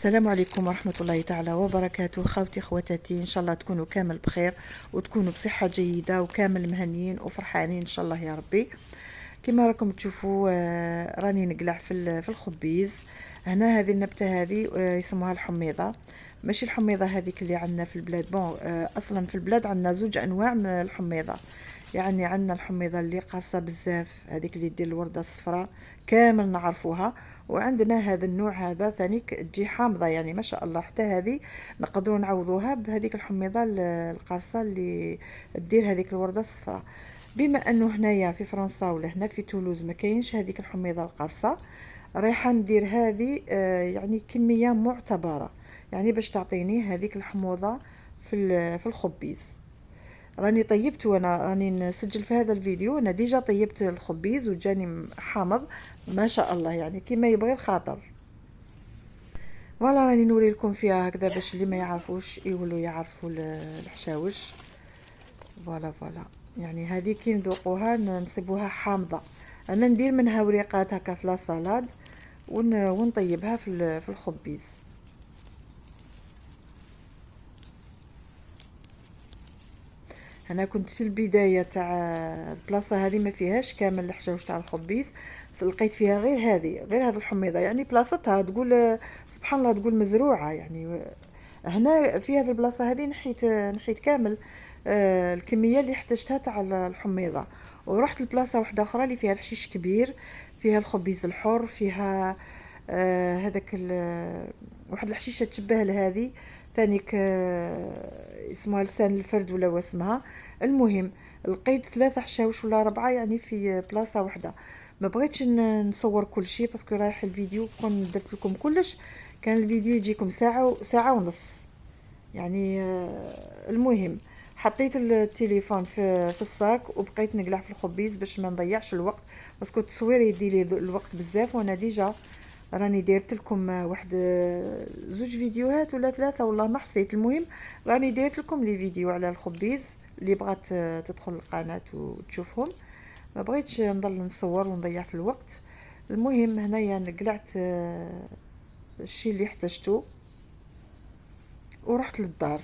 السلام عليكم ورحمة الله تعالى وبركاته. خاوتي خواتاتي، إن شاء الله تكونوا كامل بخير وتكونوا بصحة جيدة وكامل مهنيين وفرحانين إن شاء الله يا ربي. كما راكم تشوفوا راني نقلع في الخبيز. هنا هذه النبتة هذه يسموها الحميضة، ماشي الحميضة هذيك اللي عندنا في البلاد. بون أصلا في البلاد عندنا زوج أنواع من الحميضة. يعني عندنا الحميضة اللي قارصة بزاف، هذيك اللي دير الوردة الصفراء كامل نعرفوها، وعندنا هذا النوع هذا ثاني تجي حامضة، يعني ما شاء الله. حتى هذه نقدروا نعوضوها بهذيك الحميضة القارصة اللي دير هذيك الوردة الصفراء. بما انه هنايا في فرنسا ولا هنا في تولوز ما كاينش هذيك الحميضة القارصة، رايحة ندير هذه يعني كمية معتبرة، يعني باش تعطيني هذيك الحموضة في الخبيز. راني طيبت، وانا راني نسجل في هذا الفيديو انا ديجا طيبت الخبيز وجاني حامض ما شاء الله، يعني كما يبغي الخاطر. فوالا راني نوري لكم فيها هكذا باش اللي ما يعرفوش يولوا يعرفوا الحشاوش. فوالا يعني هذه كي نذوقوها نصيبوها حامضه. انا ندير منها وريقات هكا في لا سالاد ونطيبها في الخبيز. انا كنت في البدايه تاع البلاصه هذه ما فيهاش كامل الحشاوش تاع الخبيز، لقيت فيها غير هذه الحميضه، يعني بلاصتها تقول سبحان الله، تقول مزروعه يعني. هنا في هذه البلاصه هذه نحيت كامل الكميه اللي احتجتها تاع الحميضه، ورحت لبلاصه واحده اخرى اللي فيها الحشيش كبير، فيها الخبيز الحر، فيها هذاك واحد الحشيشه تشبه لهذه ثانيك اسمها لسان الفرد ولا واسمها. المهم لقيت 3 حشاوش ولا 4 يعني في بلاصه واحده. ما بغيتش نصور كل شيء باسكو رايح الفيديو كون درت لكم كلش كان الفيديو يجيكم ساعه ونص يعني. المهم حطيت التليفون في الصاك وبقيت نقلع في الخبيز باش ما نضيعش الوقت، باسكو التصوير يدي لي الوقت بزاف، وانا ديجا راني دايرت لكم واحد 2 فيديوهات ولا 3 والله ما حسيت. المهم راني دايرت لكم لي فيديو على الخبيز اللي بغات تدخل القناه وتشوفهم. ما بغيتش نضل نصور ونضيع في الوقت. المهم هنايا قلعت الشيء اللي احتجته ورحت للدار.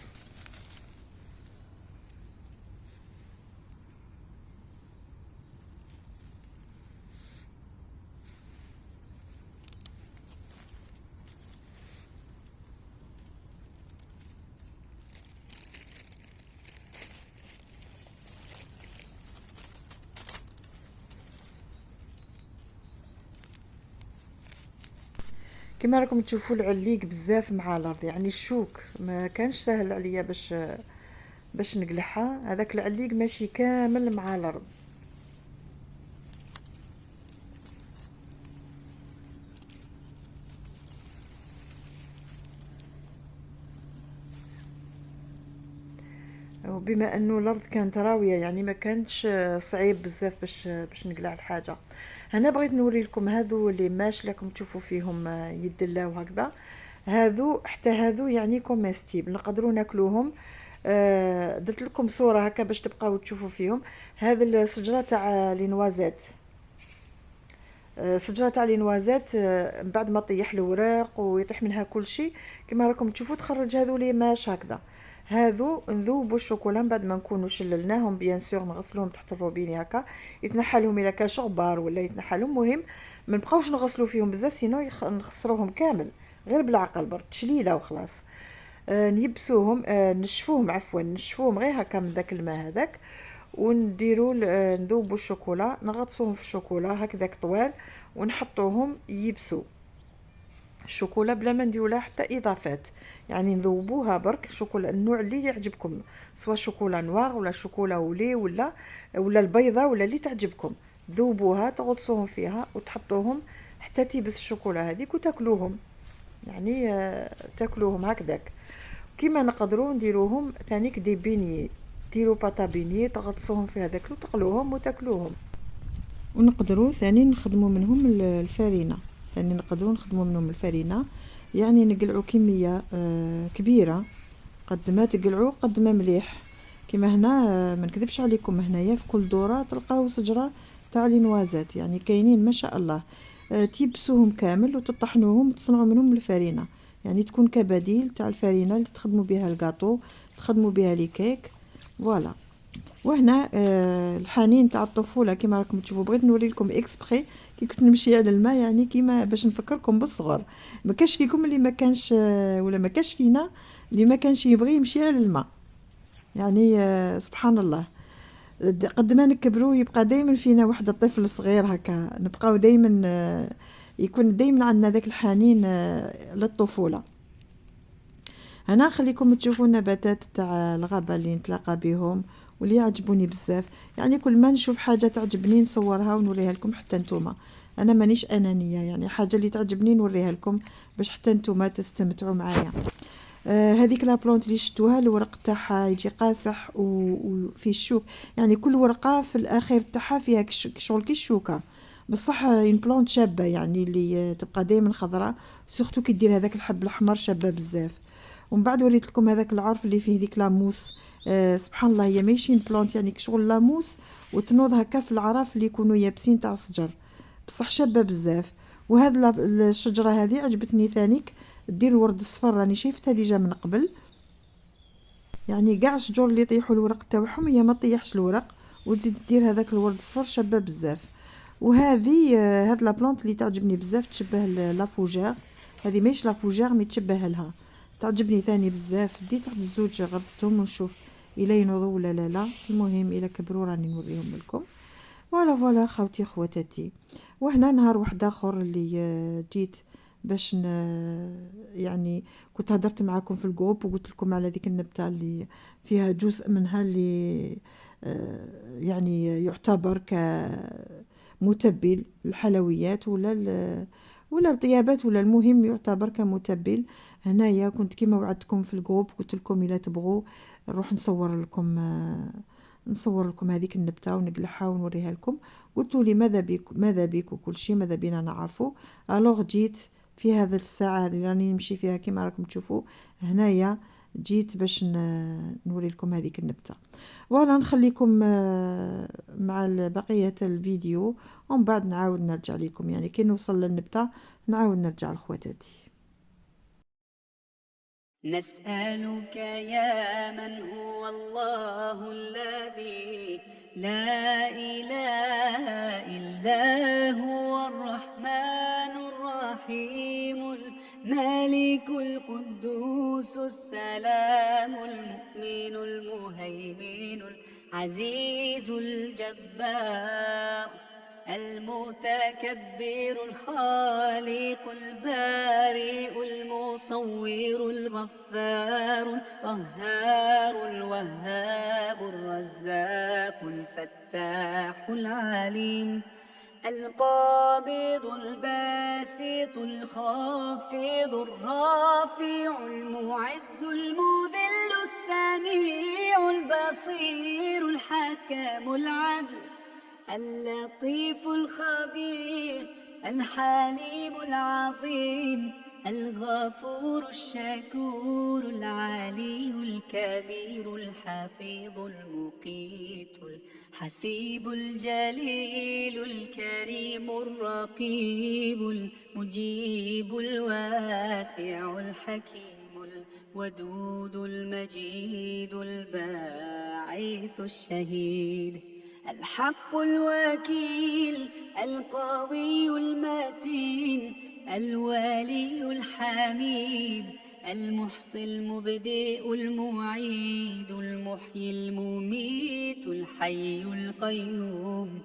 كما راكم تشوفوا العليق بزاف مع الارض، يعني الشوك ما كانش سهل عليا باش نقلعها. هذاك العليق ماشي كامل مع الارض. وبما انه الارض كانت راويه يعني ما كانش صعيب بزاف باش نقلع الحاجه. هنا بغيت نوري لكم هذو اللي ماش لكم تشوفوا فيهم يدلاو هكذا. هذو حتى هذو يعني كوميستيبل نقدروا ناكلوهم. درت لكم صوره هكا باش تبقاو تشوفوا فيهم. هذا الشجره تاع لينوازيت، شجره تاع لينوازيت بعد ما طيح الوراق ويطيح منها كل شيء كما راكم تشوفوا تخرج هذو لي ماش هكذا. هذو نذوبوا الشوكولا بعد ما نكونوا شللناهم بيان سور، نغسلوهم تحت الروبيني هكا يتنحى لهم الا كان غبار ولا يتنحى لهم. مهم ما نبقاوش نغسلوا فيهم بزاف سينو نخسروهم كامل، غير بالعقل برك تشليله وخلاص. نيبسوهم نشفوهم، عفوا نشفوهم غير هكا من داك الماء هذاك، ونديروا نذوبوا الشوكولا نغطسوهم في الشوكولا هكذاك طوال ونحطوهم يبسوا الشوكولا بلا ما نديروا لها حتى اضافات. يعني نذوبوها برك الشوكولا النوع اللي يعجبكم، سواء شوكولا نوار ولا شوكولا ولي ولا البيضه ولا اللي تعجبكم. ذوبوها تغطسوهم فيها وتحطوهم حتى تيبس الشوكولا هذيك وتاكلوهم، يعني تاكلوهم هكذاك. كيما نقدروا نديروهم ثانيك دي بيني، ديروا باطا بيني تغطسوهم في هذاك وتقلوهم وتاكلوهم. ونقدروا ثاني نخدموا منهم الفارينه، ثاني نقدروا نخدموا منهم الفارينه، يعني نقلعوا كميه كبيره قد ما تقلعوا قد ما مليح. كما هنا ما نكذبش عليكم، هنايا في كل دوره تلقاو شجره تاع لينوازات، يعني كاينين ما شاء الله. تيبسوهم كامل وتطحنوهم وتصنعوا منهم الفارينه. يعني تكون كبديل تاع الفرينه اللي تخدموا بها الكاطو، تخدموا بها لي كيك. فوالا. وهنا الحنين تاع الطفوله كيما راكم تشوفوا، بغيت نوري لكم اكسبري كي كنت نمشي على الماء، يعني كيما باش نفكركم بالصغر. ما كاش فيكم اللي ما كانش ولا ما كاش فينا اللي ما كانش يبغي يمشي على الماء. يعني سبحان الله، قد ما نكبروا يبقى دايما فينا واحد الطفل صغير هكا، نبقاو دايما يكون دايما عندنا ذاك الحنين للطفوله. انا نخليكم تشوفوا النباتات تاع الغابه اللي نتلاقى بهم واللي يعجبوني بزاف. يعني كل ما نشوف حاجه تعجبني نصورها ونوريها لكم حتى نتوما. انا مانيش انانيه، يعني حاجه اللي تعجبني نوريها لكم باش حتى نتوما تستمتعوا معايا. هذيك لا بلونت اللي شفتوها الورق تاعها يجي قاصح وفي الشوك، يعني كل ورقه في الاخير تاعها فيها شغل كي الشوكه، بصح اون بلونت شابه، يعني اللي تبقى دائما خضراء، سورتو كي دير هذاك الحب الاحمر شابه بزاف. ومن بعد وريت لكم هذاك العرف اللي فيه ديك لاموس. سبحان الله، هي ماشي بلونت يعني كشغل لاموس وتنوض هكا في العراف اللي يكونوا يابسين تاع الشجر، بصح شابه بزاف. وهذا الشجره هذه عجبتني ثانيك، دير الورد الصفر راني شايفتها ديجا من قبل، يعني كاع الشجور اللي يطيحوا الورق تاعهم هي ما تطيحش الورق، وتزيد دير هذاك الورد الصفر شابه بزاف. وهذه هاد لا بلونت اللي تعجبني بزاف، تشبه لافوجير. هذه ماهيش لافوجير مي تشبه لها، تعجبني ثاني بزاف. ديت واحد الزوج غرستهم ونشوف الا ينوضوا ولا لا. المهم الا كبروا راني نوريهم لكم. فوالا فوالا خوتي خواتاتي. وهنا نهار واحد اخر اللي جيت باش يعني كنت هدرت معاكم في الجروب وقلت لكم على ذيك النبته اللي فيها جزء منها اللي يعني يعتبر كمتبل الحلويات ولا الطيابات، ولا المهم يعتبر كمتبل. هنايا كنت كيما وعدتكم في الجروب قلت لكم الا تبغوا نروح نصور لكم هذيك النبته ونقلعها ونوريها لكم. قلتوا لي ماذا بيك وكل شيء، ماذا بينا نعرفوا. الوغ جيت في هذا الساعه هذه اللي راني نمشي فيها كيما راكم تشوفوا هنايا، جيت باش نوري لكم هذيك النبته. ولا نخليكم مع بقيه الفيديو، ومن بعد نعاود نرجع لكم، يعني كي نوصل للنبته نعاود نرجع لخواتاتي. نسألك يا من هو الله الذي لا إله إلا هو الرحمن الرحيم الملك القدوس السلام المؤمن المهيمن العزيز الجبار المتكبر الخالق البارئ المصور الغفار القهار الوهاب الرزاق الفتاح العليم القابض الباسط الخافض الرافع المعز المذل السميع البصير الحكم العدل اللطيف الخبير الحليم العظيم الغفور الشكور العلي الكبير الحفيظ المقيت الحسيب الجليل الكريم الرقيب المجيب الواسع الحكيم الودود المجيد الباعث الشهيد الحق الوكيل القوي المتين الولي الحميد المحصي المبدئ المعيد المحيي المميت الحي القيوم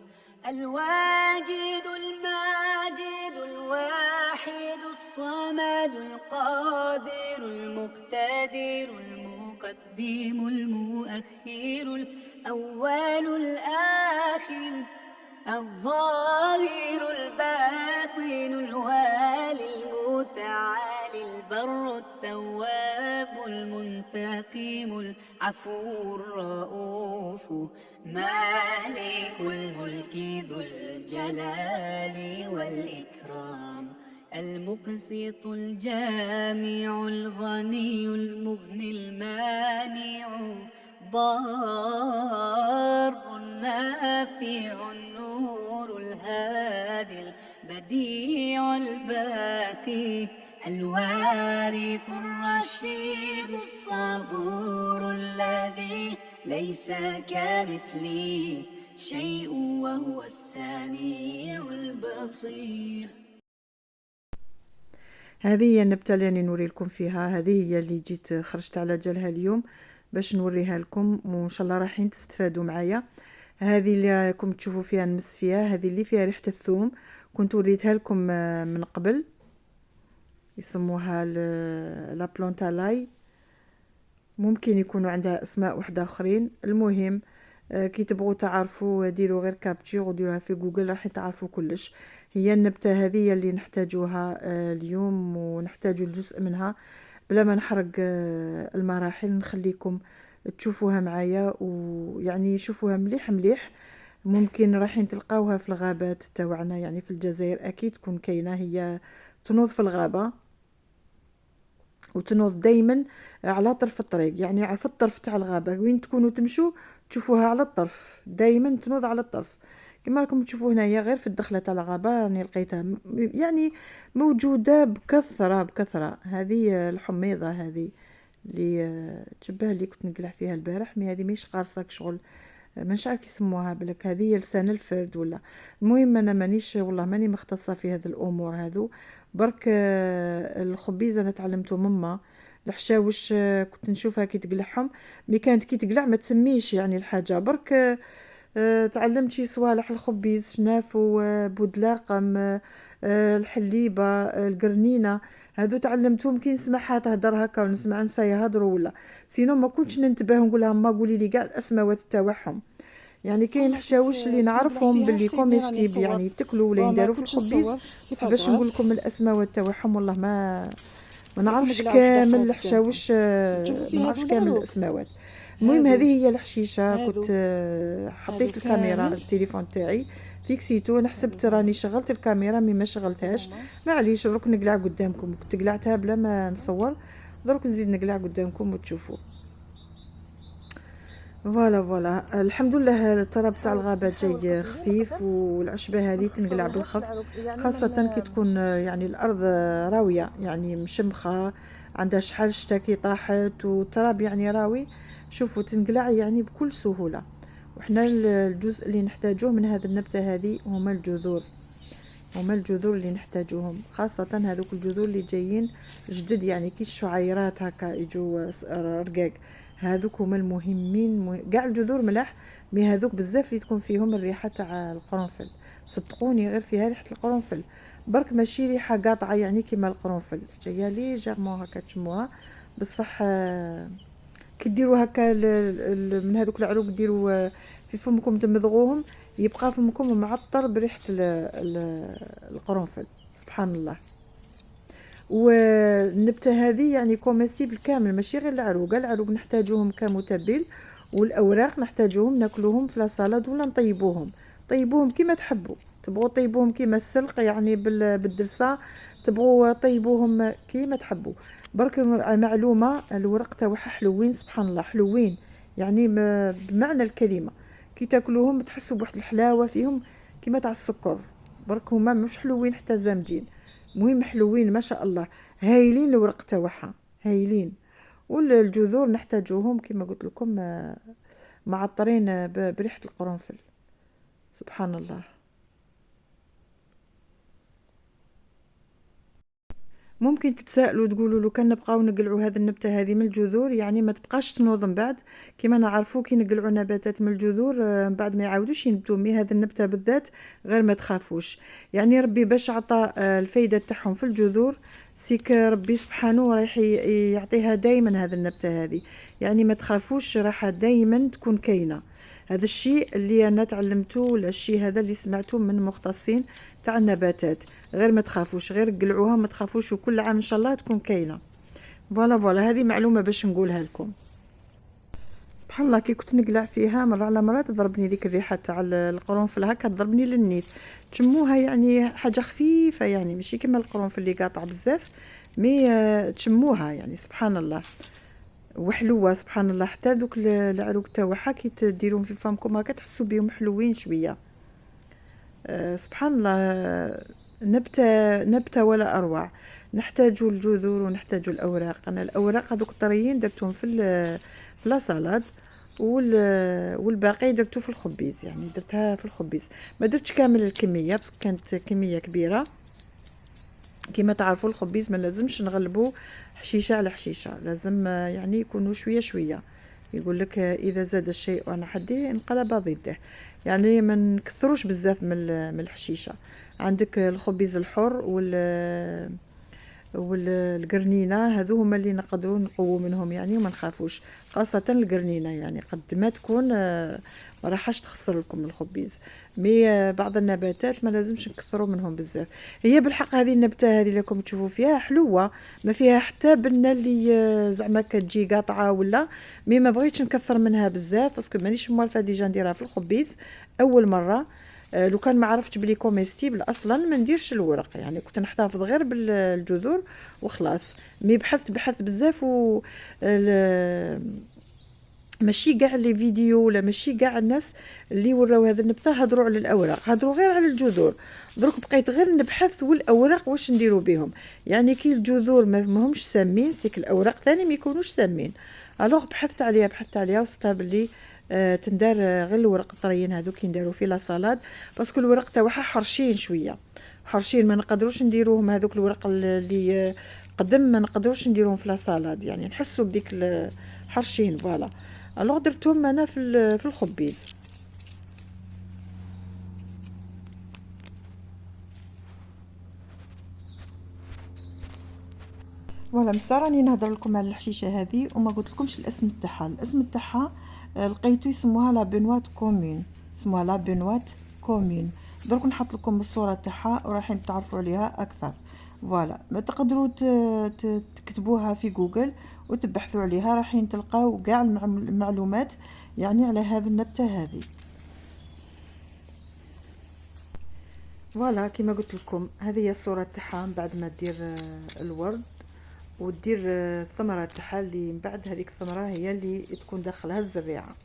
الواجد الماجد الواحد الصمد القادر المقتدر المقدم المؤخر الأول الآخر الظاهر الباطن الوالي المتعالي البر التواب المنتقم العفو الرؤوف مالك الملك ذو الجلال والإكرام المقسط الجامع الغني المغني المانع ضار النافع النور الهادي البديع الباقي الوارث الرشيد الصبور الذي ليس كمثله شيء وهو السميع البصير. هذه هي النبتة اللي راني نوري لكم فيها، هذه هي اللي جيت خرجت على جالها اليوم باش نوريها لكم، وان شاء الله رايحين تستفادوا معايا. هذه اللي راكم تشوفوا فيها نمس فيها، هذه اللي فيها ريحه الثوم، كنت وريتها لكم من قبل، يسموها لا بلونتالاي، ممكن يكونوا عندها اسماء واحده اخرين. المهم كي تبغوا تعرفوا ديروا غير كابتشر وديروها في جوجل راح تعرفوا كلش. هي النبته هذه اللي نحتاجوها اليوم، ونحتاجوا الجزء منها بلا ما نحرق المراحل، نخليكم تشوفوها معايا ويعني شوفوها مليح مليح. ممكن رايحين تلقاوها في الغابات تاوعنا، يعني في الجزائر اكيد تكون كاينه. هي تنوض في الغابه وتنوض دايما على طرف الطريق، يعني على في الطرف تاع الغابه وين تكونوا تمشوا تشوفوها على الطرف، دايما تنوض على الطرف. كما راكم تشوفوا هنايا غير في الدخله تاع الغابه راني لقيتها، يعني موجوده بكثره بكثره. هذه الحميضه هذه اللي تشبه اللي كنت نقلع فيها البارح، مي هذه مش قارصه شغل، مش عارف يسموها بالك، هذه هي لسان الفرد ولا. المهم انا مانيش والله ماني مختصه في هذه الامور هذو، برك الخبيز انا تعلمته ماما. الحشاوش كنت نشوفها كي تقلعهم، مي كانت كي تقلع ما تسميش يعني الحاجه، برك تعلمت شي صوالح الخبيز، شنافو، بودلاقم، الحليبه، القرنينه، هذو تعلمتهم كي نسمعها تهدر هكا ونسمع نسا يهضروا ولا، سينو ما كنتش ننتبه نقولها ما قولي لي كاع الاسماوات تاعهم. يعني كاين حشاوش اللي نعرفهم باللي كوميستيبل يعني يتكلوا ولا ينداروا في الخبيز، بصح باش نقول لكم الاسماء تاعهم والله ما نعرفش كامل الحشاوش، ما نعرفش كامل الاسماوات. المهم هذه هي الحشيشه، كنت حطيت الكاميرا التليفون تاعي فيكسيتو، نحسبت راني شغلت الكاميرا مي ما شغلتهاش، معليش درك نقلع قدامكم، كنت قلعتها بلا ما نصور، درك نزيد نقلع قدامكم وتشوفوا. فوالا الحمد لله التراب تاع الغابات جاي خفيف، والعشبه هذه تنقلع بالخف، خاصه كي تكون يعني الارض راويه يعني مشمخه، عندها شحال شتا كي طاحت والتراب يعني راوي، شوفوا تنقلع يعني بكل سهوله. وحنا الجزء اللي نحتاجوه من هذه النبته هذه هما الجذور، هما الجذور اللي نحتاجوهم، خاصه هذوك الجذور اللي جايين جدد يعني كي الشعيرات هكا يجوا رقاق، هذوك هما المهمين. كاع الجذور ملاح، مي هذوك بزاف اللي تكون فيهم الريحه تاع القرنفل، صدقوني غير فيها ريحه القرنفل، برك ماشي ريحه قاطعه يعني كيما القرنفل، جايه ليجيرمون هكا تشموها. بصح كي ديروا هكا من هذوك العروق ديروا في فمكم تمضغوهم، يبقى فمكم معطر بريحه القرنفل، سبحان الله. والنبته هذه يعني كوميستيبل كامل، ماشي غير العروق، العروق نحتاجوهم كمتبل، والاوراق نحتاجوهم ناكلوهم في لاصالاد ولا نطيبوهم، طيبوهم كيما تحبوا، تبغوا طيبوهم كيما السلق يعني بالدرسه، تبغوا طيبوهم كيما تحبوا. برك معلومه الورق تاعها حلوين سبحان الله، حلوين يعني بمعنى الكلمه، كي تاكلوهم تحسوا بواحد الحلاوه فيهم كيما تاع السكر، برك هما مش حلوين حتى زامجين، مهم حلوين ما شاء الله، هايلين الورق تاعها هايلين. والجذور نحتاجوهم كما قلت لكم معطرين بريحه القرنفل، سبحان الله. ممكن تتسائلوا تقولوا لو كان نبقاو نقلعوا هذه النبته هذه من الجذور يعني ما تبقاش تنوض من بعد، كما نعرفوا كي نقلعوا نباتات من الجذور من بعد ما يعاودوش ينبتوا، مي هذه النبته بالذات غير ما تخافوش، يعني ربي باش عطى الفايده تاعهم في الجذور، سيك ربي سبحانه رايح يعطيها دائما هذه النبته هذه، يعني ما تخافوش راح دائما تكون كاينه. هذا الشيء اللي انا تعلمته ولا الشيء هذا اللي سمعته من مختصين تاع النباتات، غير ما تخافوش، غير قلعوها ما تخافوش، وكل عام ان شاء الله تكون كاينه. فوالا هذه معلومه باش نقولها لكم. سبحان الله كي كنت نقلع فيها مره على مره تضربني ذيك الريحه تاع القرنفل هكا، تضربني للنيت، تشموها يعني حاجه خفيفه يعني ماشي كما القرنفل اللي قاطع بزاف، مي تشموها يعني سبحان الله وحلوه سبحان الله. حتى دوك العروق تاعها كي تديروهم في فمكم هكا تحسوا بهم حلوين شويه، سبحان الله. نبته ولا اروع. نحتاجوا الجذور ونحتاجوا الاوراق. انا الاوراق هذوك طريين درتهم في لا سالاد، والباقي درتو في الخبيز، يعني درتها في الخبيز. ما درتش كامل الكميه بس كانت كميه كبيره. كما تعرفوا الخبيز ما لازمش نغلبوا حشيشه على حشيشه، لازم يعني يكونوا شويه شويه. يقول لك اذا زاد الشيء عن حده انقلب ضده، يعني ما نكثروش بزاف من الحشيشه. عندك الخبيز الحر والقرنينه، هذو هما اللي نقدروا نقووا منهم يعني وما نخافوش، خاصه القرنينه يعني قد ما تكون ما راحش تخسر لكم الخبيز. مي بعض النباتات ما لازمش نكثروا منهم بزاف. هي بالحق هذه النبته هذه لكم تشوفوا فيها حلوه، ما فيها حتى بنه اللي زعما كتجي قاطعه ولا. مي ما بغيتش نكثر منها بزاف باسكو مانيش موالفه ديجا نديرها في الخبيز اول مره. لو كان ما عرفت بلي كوميستيبل اصلا ما نديرش الورق، يعني كنت نحتفظ غير بالجذور وخلاص. مي بحثت بزاف و ماشي كاع لي فيديو ولا ماشي كاع الناس اللي وراو هذا النبته هضروا على الاوراق، هضروا غير على الجذور. دروك بقيت غير نبحث والاوراق واش نديروا بهم. يعني كي الجذور ما همش سامين، سيك الاوراق ثاني ما يكونوش سامين. الوغ بحثت عليها وصلت بلي تندار غير الورق الطريين هذوك كي نديروا في لا سالاد، باسكو الورق تاعها حرشين شويه، حرشين ما نقدروش نديروهم هذوك الورق اللي قدم ما نقدروش نديروهم في لا سالاد، يعني نحسوا بديك حرشين. فوالا الوغ درتهم انا في الخبيز. فوالا مسا راني نهضر لكم على الحشيشه هذه وما قلت لكمش الاسم تاعها. الاسم تاعها لقيتو يسموها لا بنوات كومين، اسمها لا بنوات كومين. درك نحط لكم الصوره تاعها وراحين تعرفوا عليها اكثر. فوالا ما تقدروا تكتبوها في جوجل وتبحثوا عليها، راحين تلقاو كاع المعلومات يعني على هذه النبته هذه. فوالا كما قلت لكم هذه هي الصوره تاعها بعد ما دير الورد ودير الثمره تاعها، اللي من بعد هذيك الثمره هي اللي تكون داخلها الزريعه.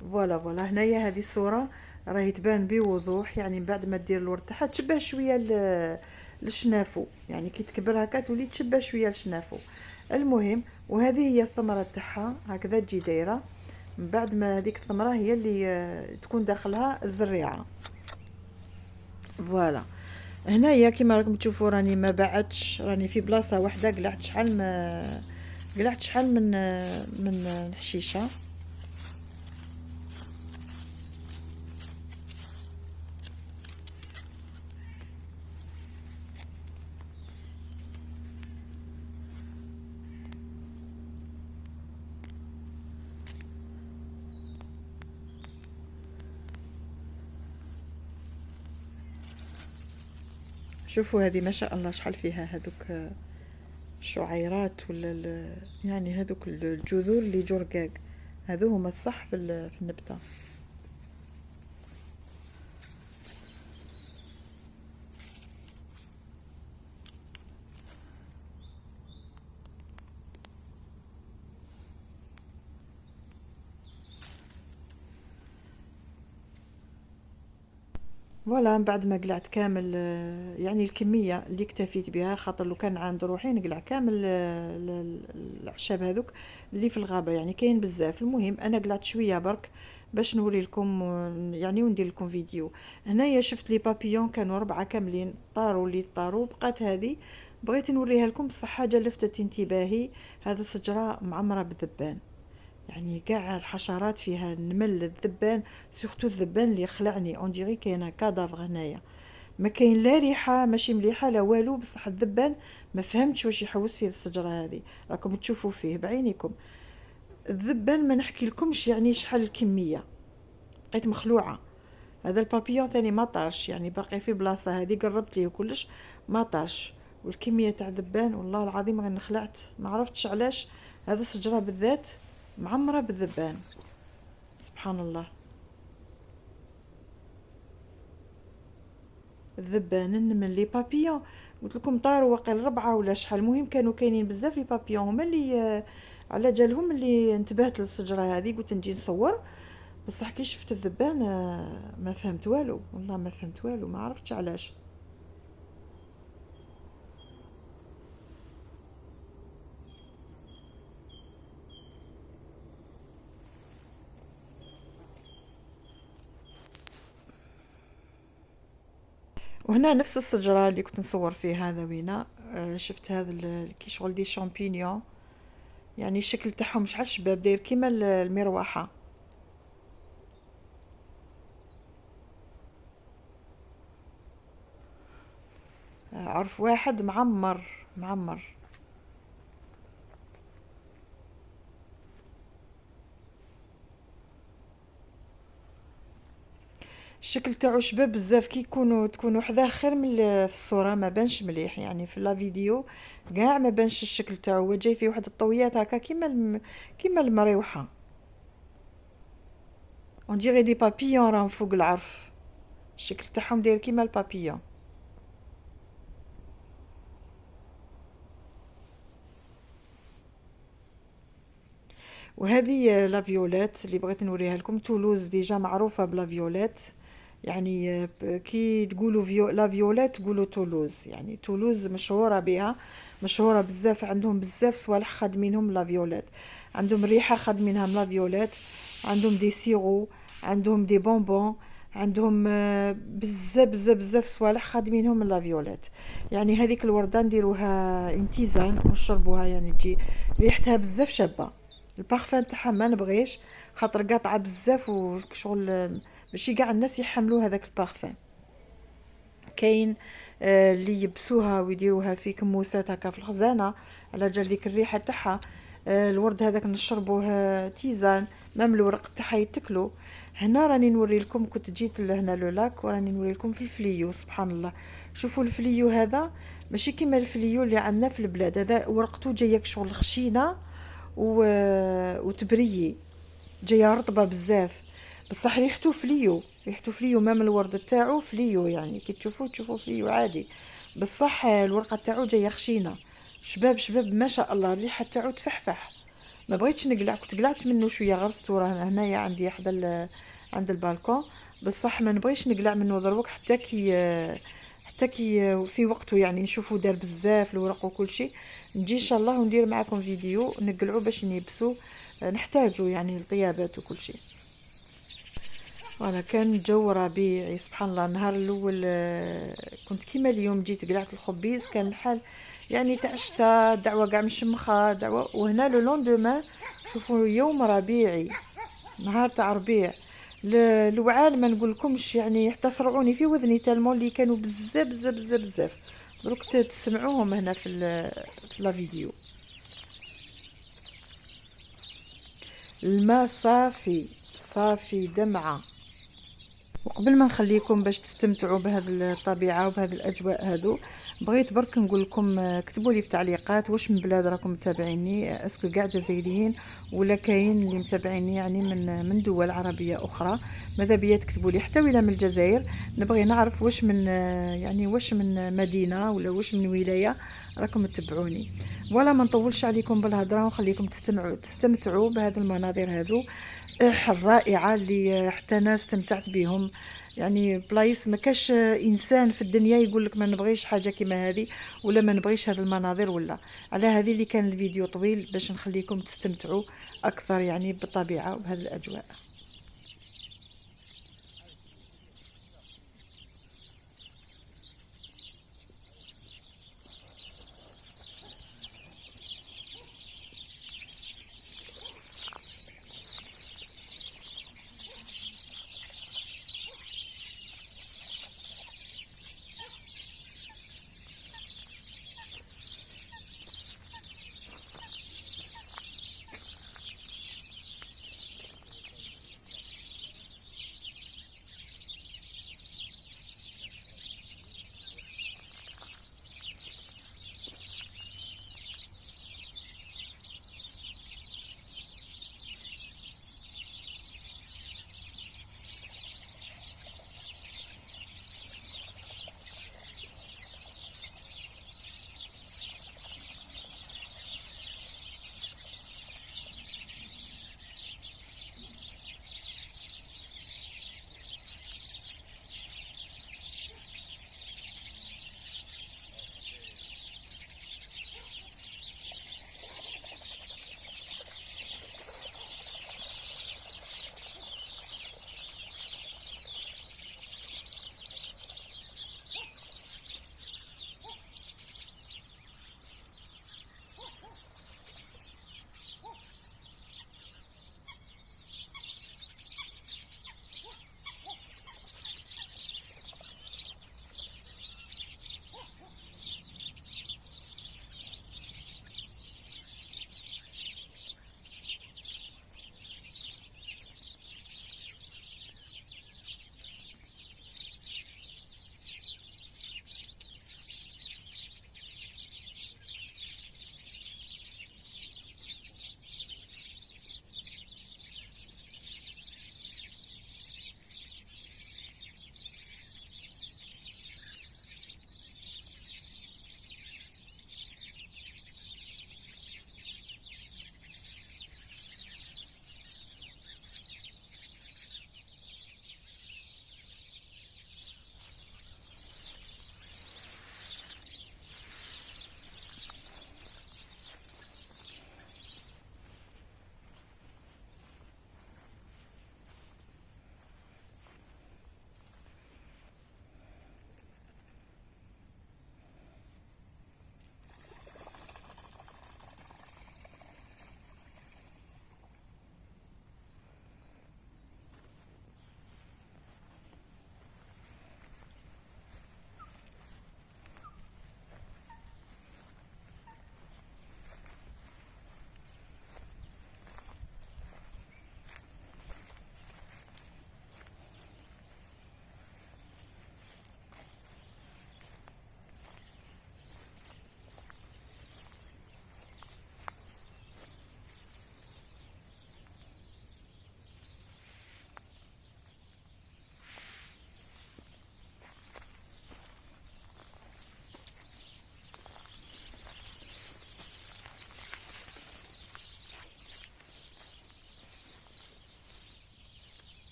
فوالا هنايا هذه الصوره راهي تبان بوضوح، يعني من بعد ما دير الورد تاعها تشبه شويه للشنافو، يعني كي تكبر هكا تولي تشبه شويه للشنافو. المهم وهذه هي الثمره تاعها هكذا تجي دايره. من بعد ما هذيك الثمره هي اللي تكون داخلها الزريعه. فوالا هنايا كما راكم تشوفوا راني ما بعدش، راني في بلاصه واحده قلعت شحال من الحشيشه. شوفوا هذه ما شاء الله شحال فيها هذوك الشعيرات ولا يعني هذوك الجذور اللي جرقاق، هذو هما الصح في النبته. فوالا من بعد ما قلعت كامل يعني الكميه اللي اكتفيت بها، خاطر لو كان عند روحي نقلع كامل الاعشاب هذوك اللي في الغابه، يعني كاين بزاف. المهم انا قلعت شويه برك باش نوري لكم يعني وندير لكم فيديو. هنايا شفت لي بابيون كانوا 4 كاملين طاروا اللي طاروا، بقات هذه بغيت نوريها لكم. بصح حاجه لفتت انتباهي، هذا شجره معمره بالذبان، يعني كاع الحشرات فيها، النمل، الذبان، سورتو الذبان اللي خلعني اون ديري كاينه كادافر هنايا. ما كاين لا ريحه ماشي مليحه لا والو، بصح الذبان ما فهمتش واش يحوس فيه الشجره هذه، راكم تشوفوا فيه بعينيكم. الذبان ما نحكي لكمش يعني شحال الكميه، بقيت مخلوعه. هذا البابيون ثاني ما طارش، يعني باقي في بلاصه هذه قربت ليه كلش ما طارش. والكميه تاع الذبان والله العظيم غير نخلعت، ما عرفتش علاش هذا الشجره بالذات معمره بالذبان، سبحان الله. الذبان، النمل، لي بابيون قلت لكم طاروا واقيلا 4 ولا شحال. المهم كانوا كاينين بزاف لي بابيون، هما اللي على جالهم اللي انتبهت للشجره هذه، قلت نجي نصور. بصح كي شفت الذبان ما فهمت والو، والله ما فهمت والو، ما عرفتش علاش. وهنا نفس الشجرة اللي كنت نصور فيه هذا وينا. شفت هذا كي شغل دي شامبينيون، يعني الشكل تاعهم شحال شباب، داير كيما المروحة. عرف واحد معمر معمر. الشكل تاعو شباب بزاف، كي تكونوا حداه خير من في الصوره ما بانش مليح، يعني في لا فيديو كاع ما بانش الشكل تاعو، هو جاي فيه واحد الطويات هكا كيما كيما المريوحه، اون ديغي دي بابيون راهم فوق العرف، الشكل تاعهم داير كيما البابيون. وهذه لا فيولات اللي بغيت نوريها لكم. تولوز ديجا معروفه بلا فيولات، يعني كي تقولوا لا فيولات تقولوا تولوز، يعني تولوز مشهوره بها، مشهوره بزاف، عندهم بزاف صوالح خادمينهم لا فيولات، عندهم ريحه خادمينها لا فيولات، عندهم دي سيرو، عندهم دي بونبون، عندهم بزاف بزاف بزاف صوالح خادمينهم لا فيولات. يعني هذيك الورده نديروها انتيزان ونشربوها، يعني تجي ريحتها بزاف شابه. البارفان تاعها ما نبغيش خاطر قاطعه بزاف وشغل، ماشي قاع الناس يحملوا هذاك البارفان. كاين اللي يبسوها ويديروها في كموسات هكا في الخزانه على جال ديك الريحه تاعها. الورد هذاك نشربوه تيزان، مام الورق تاعها يتكلو. هنا راني نوري لكم، كنت جيت لهنا لو لاك وراني نوري لكم في الفليو. سبحان الله، شوفوا الفليو هذا ماشي كيما الفليو اللي عندنا في البلاد، هذا ورقته جايه شغل خشينه وتبريي، جايه رطبه بزاف، بصح ريحته فليو، ريحته فليو، مام الورد تاعو فليو، يعني كي تشوفوا فليو عادي، بصح الورقه تاعو جايه خشينه. شباب شباب ما شاء الله، الريحه تاعو تفحفح. ما بغيتش نقلع، كنت قلعت منه شويه، غرسته راه هنايا عندي عند البالكون، بصح ما نبغيش نقلع منه دروك حتى كي في وقته، يعني نشوفه دار بزاف الورق وكل شيء، نجي ان شاء الله وندير معكم فيديو نقلعو باش نيبسو، نحتاجو يعني الطيابات وكل شيء. وانا كان الجو ربيعي سبحان الله. النهار الاول كنت كيما اليوم جيت قلعت الخبيز، كان الحال يعني تاع الشتا، دعوه كاع مشمخه دعوه. وهنا لو لوندومان شوفوا يوم ربيعي، نهار تاع ربيع. الوعال ما نقولكمش، يعني حتى صرعوني في وذني تالمون اللي كانوا بزاف بزاف بزاف بزاف. دروك تسمعوهم هنا في لا فيديو. الماء صافي صافي دمعه. وقبل ما نخليكم باش تستمتعوا بهذه الطبيعه وبهذه الاجواء هذو، بغيت برك نقول لكم كتبوا لي في تعليقات واش من بلاد راكم متابعيني، اسكو كاع جزائريين ولا كاين اللي متابعيني يعني من دول عربيه اخرى. ماذا بيا تكتبوا لي، حتى ولا من الجزائر نبغي نعرف واش من يعني واش من مدينه ولا واش من ولايه راكم تتبعوني. ولا ما نطولش عليكم بالهضره ونخليكم تستمتعوا بهذه المناظر هذو الرائعه اللي حتى انا استمتعت بهم. يعني بلايص ما كاش انسان في الدنيا يقول لك ما نبغيش حاجه كيما هذه ولا ما نبغيش هذه المناظر. ولا على هذه اللي كان الفيديو طويل باش نخليكم تستمتعوا اكثر يعني بالطبيعه وبهذه الاجواء.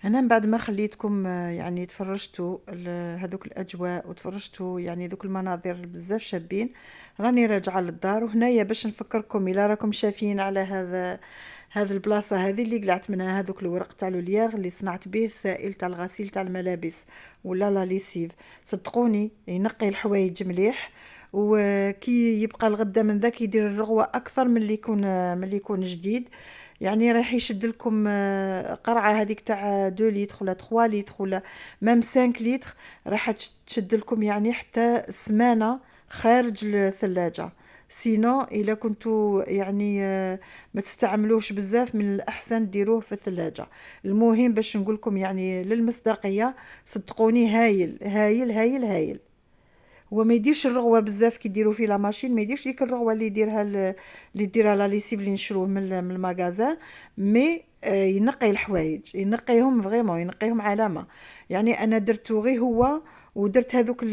هنا من بعد ما خليتكم يعني تفرجتوا هذوك الاجواء وتفرجتوا يعني ذوك المناظر بزاف شابين، راني راجعه للدار. وهنايا باش نفكركم الا راكم شافين على هذا البلاصه هذه اللي قلعت منها هذوك الورق تاع لولياغ اللي صنعت به سائل تاع الغسيل تاع الملابس ولا لا ليسيف. صدقوني ينقي الحوايج مليح، وكي يبقى الغدا من ذاك يدير الرغوه اكثر من اللي يكون جديد. يعني راح يشد لكم قرعه هذيك تاع 2 لتر ولا 3 لتر ولا ميم 5 لتر، راح تشد لكم يعني حتى سمانه خارج الثلاجه. سينو الا كنتوا يعني ما تستعملوش بزاف، من الاحسن ديروه في الثلاجه. المهم باش نقول لكم يعني للمصداقيه، صدقوني هايل هايل هايل هايل. هو ما يديرش الرغوه بزاف كي يديروا في لا ماشين، ما يديرش ديك الرغوه اللي يديرها لا ليسيف اللي نشروه من المغازان. مي ينقي الحوايج، ينقيهم فريمون، ينقيهم علامه. يعني انا درتو غير هو، ودرت هذوك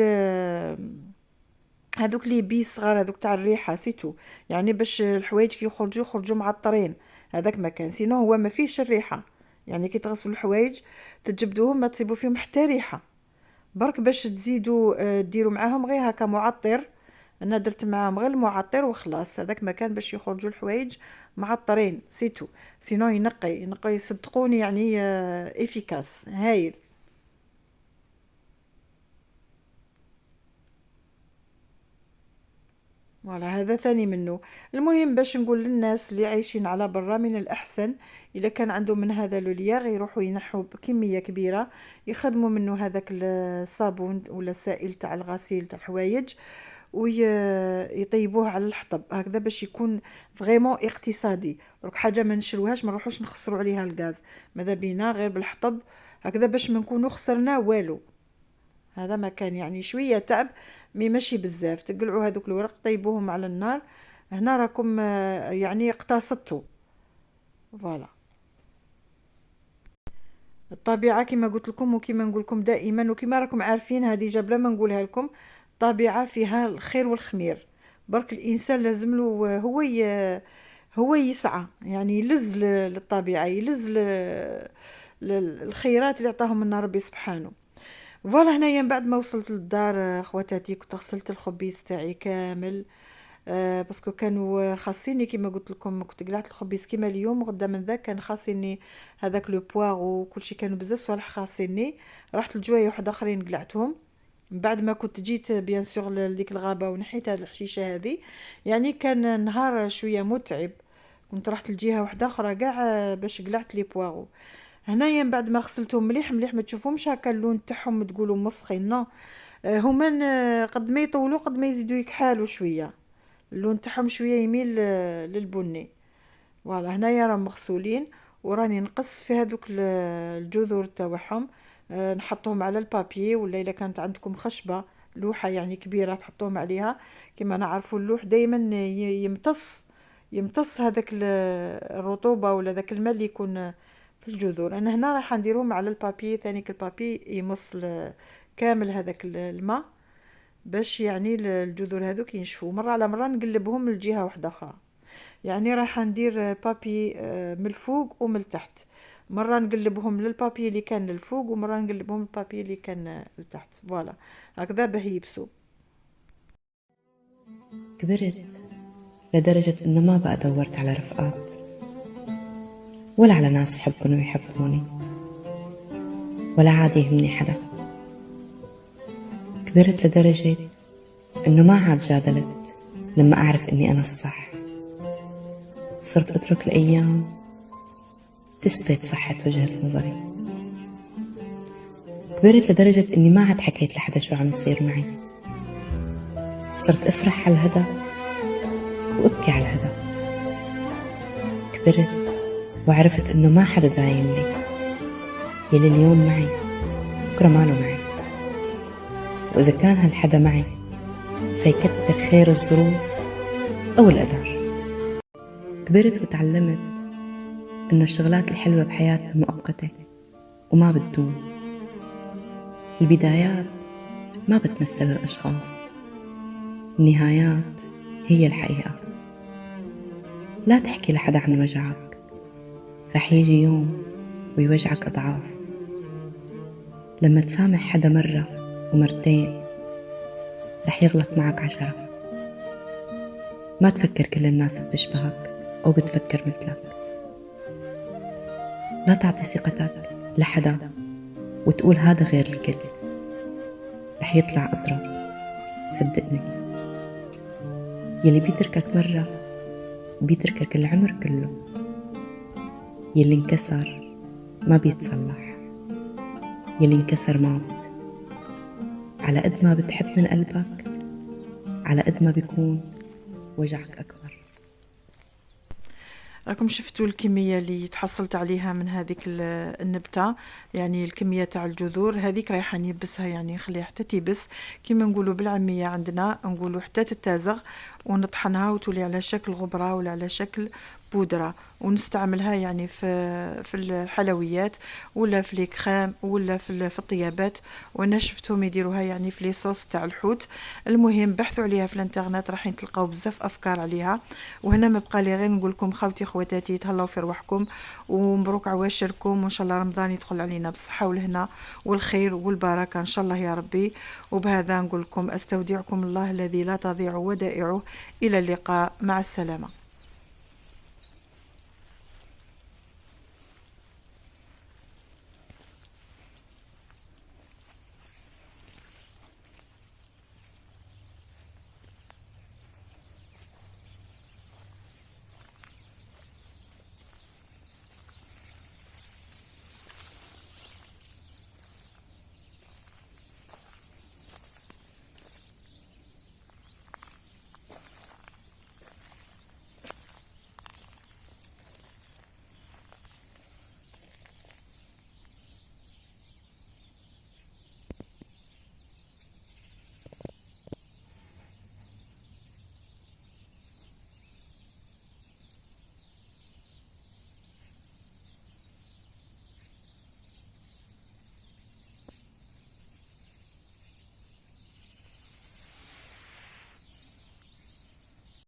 لي بي صغار هذوك تاع الريحه سيتو، يعني باش الحوايج كي يخرجوا معطرين. هذاك ما كان، سينو هو ما فيهش الريحه. يعني كي تغسلوا الحوايج تجبدوهم ما تصيبوا فيهم حتى ريحه، برك باش تزيدوا ديروا معاهم غير هكا معطر. انا درت معاهم غير المعطر وخلاص. هذاك مكان باش يخرجوا الحوايج معطرين سيتو. سينو ينقي صدقوني يعني افيكاس هايل. فوالا هذا ثاني منه. المهم باش نقول للناس اللي عايشين على برا، من الأحسن إذا كان عندهم من هذا لولياغ يروحوا ينحوا بكمية كبيرة، يخدموا منه هذاك الصابون ولا السائل تاع الغسيل تاع الحوايج، ويطيبوه على الحطب هكذا باش يكون فريمون اقتصادي. دروك حاجة ما نشروهاش، ما نروحوش نخسروا عليها الغاز، ماذا بينا غير بالحطب هكذا باش ما نكونوا خسرنا والو. هذا ما كان يعني شويه تعب، مي ماشي بزاف. تقلعوا هذوك الورق طيبوهم على النار، هنا راكم يعني اقتصدتوا. فوالا. الطبيعه كما قلت لكم وكما نقول لكم دائما وكما راكم عارفين، هذه جبله ما نقولها لكم، الطبيعه فيها الخير والخمير. برك الانسان لازم له هو يسعى، يعني يلز للطبيعه، يلز الخيرات اللي عطاهم لنا ربي سبحانه. فوالا هنايا من بعد ما وصلت للدار خواتاتي كنت غسلت الخبيز تاعي كامل. باسكو كانوا خاصيني كيما قلت لكم، كنت قلعت الخبيز كيما اليوم، غدا من ذاك كان خاصيني هذاك لو بواغ وكل شيء، كانوا بزاف صوالح خاصيني. رحت لجوايه واحد اخرين قلعتهم. من بعد ما كنت جيت بيان سور لديك الغابه ونحيت هذه الحشيشه هذه، يعني كان نهار شويه متعب. كنت رحت لجهه واحده اخرى كاع باش قلعت لي بواغو. هنايا من بعد ما غسلتهم مليح مليح، ما تشوفهمش هكا اللون تاعهم تقولوا مسخين، نو. هما قد ما يطولوا قد ما يزيدوا يكحالوا شويه، اللون تاعهم شويه يميل للبني. فوالا هنايا راهم مغسولين، وراني نقص في هذوك الجذور تاعهم. نحطهم على البابي، ولا اذا كانت عندكم خشبه لوحه يعني كبيره تحطوهم عليها. كما نعرفوا اللوح دائما يمتص هذاك الرطوبه ولا ذاك الماء اللي يكون في الجذور. انا هنا راح نديرهم على البابي، ثاني البابي يمص كامل هذاك الماء، باش يعني الجذور هذوك ينشفوا. مره على مره نقلبهم لجهه واحده اخرى، يعني راح ندير بابي من الفوق ومن التحت. مره نقلبهم للبابي اللي كان للفوق، ومره نقلبهم للبابي اللي كان لتحت. فوالا هكذا باه يبسوا. كبرت لدرجة إنه ما بقى دورت على رفقات ولا على ناس يحبوني ويحبوني، ولا عاد يهمني حدا. كبرت لدرجة إنه ما عاد جادلت لما أعرف إني أنا الصح. صرت أترك الأيام تثبت صحة وجهة نظري. كبرت لدرجة إني ما عاد حكيت لحدا شو عم يصير معي. صرت أفرح على الهدى وأبكي على الهدى. كبرت وعرفت إنه ما حدا دايم لي، يلي اليوم معي بكرة مانو معي، وإذا كان هالحدا معي فيكتر خير الظروف أو القدر. كبرت وتعلمت إنه الشغلات الحلوة بحياتنا مؤقتة وما بتدوم. البدايات ما بتمثل الأشخاص، النهايات هي الحقيقة. لا تحكي لحدا عن وجعك، رح يجي يوم ويوجعك أضعاف. لما تسامح حدا مرة ومرتين رح يغلط معك 10. ما تفكر كل الناس بتشبهك أو بتفكر مثلك. لا تعطي ثقتك لحدا وتقول هذا غير الكل، رح يطلع أضرب. صدقني، يلي بيتركك مرة بيتركك العمر كله. يلي انكسر ما بيتصلح، يلي انكسر مات. على قد ما بتحب من قلبك على قد ما بيكون وجعك أكبر. راكم شفتوا الكمية اللي تحصلت عليها من هذيك النبتة، يعني الكمية تاع الجذور هذيك رايحة نيبسها، يعني نخليها حتى تيبس كيما نقولوا بالعامية عندنا، نقولوا حتى تتازغ، ونطحنها وتولي على شكل غبرة ولا على شكل بودرة، ونستعملها يعني في الحلويات ولا في الكريم ولا في الطيابات. وانا شفتهم يديروها يعني في لي صوص تاع الحوت. المهم بحثوا عليها في الانترنت، راح تلقاو بزاف افكار عليها. وهنا ما بقى لي غير نقول لكم خوتي خواتاتي تهلاو في رواحكم ومبروك عواشركم، وان شاء الله رمضان يدخل علينا بالصحه والهنا والخير والبركه ان شاء الله يا ربي. وبهذا نقول لكم استودعكم الله الذي لا تضيع ودائعه. الى اللقاء، مع السلامه.